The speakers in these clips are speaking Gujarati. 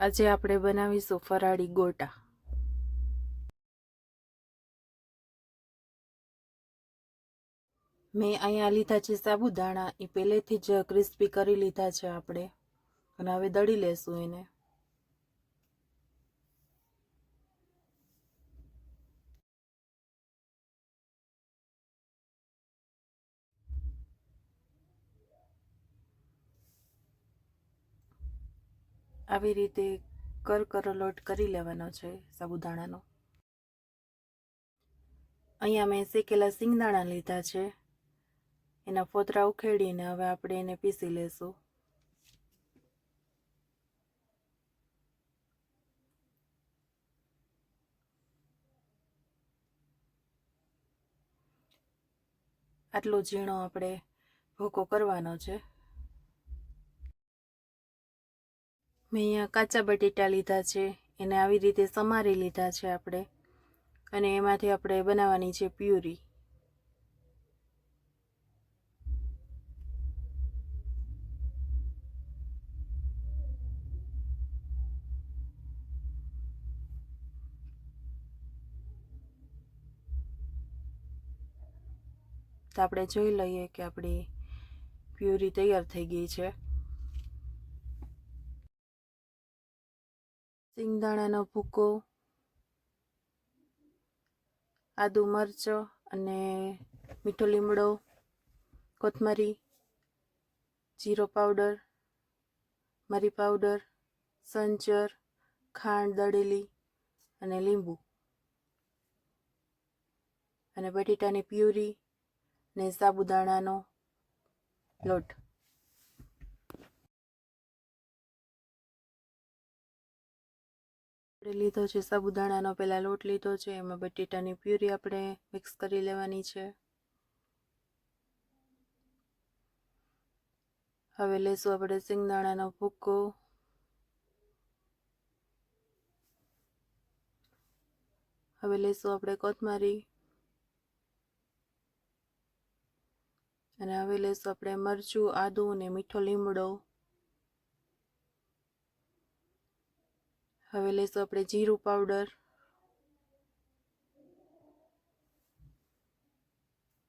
આજે આપણે બનાવીશું ફરાળી ગોટા। મેં અહીંયા લીધા છે સાબુદાણા, એ પહેલેથી જ ક્રિસ્પી કરી લીધા છે આપણે, અને હવે દળી લેશું એને। આવી રીતે કરકરો લોટ કરી લેવાનો છે સાબુદાણાનો। અહીંયા મેં શેકેલા સિંગદાણા લીધા છે, એના ફોતરા ઉખેડીને હવે આપણે એને પીસી લેશું। આટલો ઝીણો આપણે ભૂકો કરવાનો છે। મેં અહીંયા કાચા બટેટા લીધા છે, એને આવી રીતે સમારી લીધા છે આપણે, અને એમાંથી આપણે બનાવવાની છે પ્યુરી। તો આપણે જોઈ લઈએ કે આપણી પ્યુરી તૈયાર થઈ ગઈ છે। સિંગદાણાનો ભૂકો, આદુ મરચો અને મીઠો લીમડો, કોથમરી, જીરો પાવડર, મરી પાવડર, સંચર, ખાંડ દળેલી અને લીંબુ, અને બટેટાની પ્યુરી ને સાબુદાણાનો લોટ। આપણે લીધો છે સાબુદાણાનો પહેલા લોટ લીધો છે, એમાં બટેટાની પ્યુરી આપણે મિક્સ કરી લેવાની છે। હવે લેશું આપણે સિંગદાણાનો ભૂકો, હવે લેશું આપણે કોથમરી, અને હવે લેશું આપણે મરચું, આદુ અને મીઠો લીમડો। હવે લેશું આપણે જીરું પાવડર,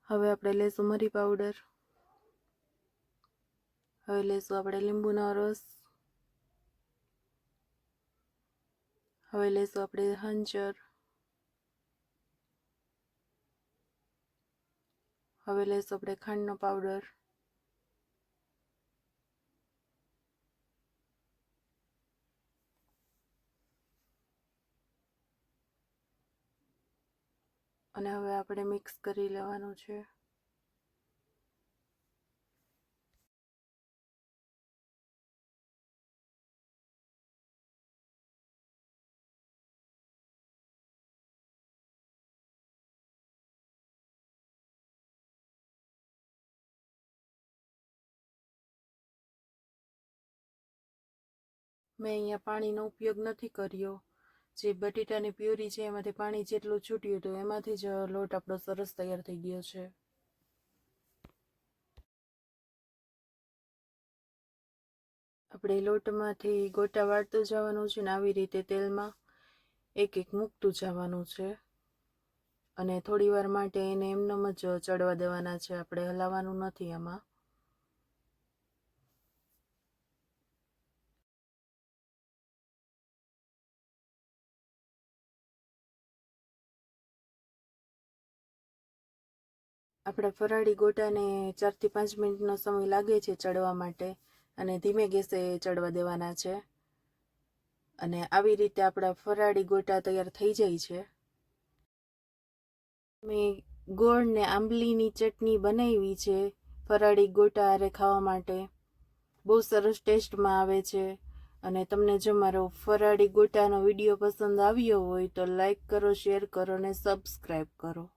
હવે આપણે લેશું મરી પાવડર, હવે લેશું આપણે લીંબુનો રસ, હવે લેશું આપણે હંચર, હવે લેશું આપણે ખાંડનો પાવડર, અને હવે આપણે મિક્સ કરી લેવાનું છે। મેં અહીંયા પાણીનો ઉપયોગ નથી કર્યો, જે બટેટાની પ્યુરી છે એમાંથી પાણી જેટલું છૂટ્યું હતું એમાંથી જ લોટ આપણો સરસ તૈયાર થઈ ગયો છે। આપણે લોટમાંથી ગોટા વાળતું જવાનું છે, ને આવી રીતે તેલમાં એક એક મૂકતું જવાનું છે, અને થોડી વાર માટે એને એમનેમ જ ચડવા દેવાના છે, આપણે હલાવવાનું નથી આમાં। આપણા ફરાળી ગોટાને 4 થી 5 મિનિટનો સમય લાગે છે ચડવા માટે, અને ધીમે ગેસે ચડવા દેવાના છે, અને આવી રીતે આપણા ફરાળી ગોટા તૈયાર થઈ જાય છે। મેં ગોળ ને આંબલીની ચટણી બનાવી છે ફરાળી ગોટા હારે ખાવા માટે, બહુ સરસ ટેસ્ટમાં આવે છે। અને તમને જો મારો ફરાળી ગોટાનો વિડીયો પસંદ આવ્યો હોય તો લાઈક કરો, શેર કરો અને સબસ્ક્રાઈબ કરો।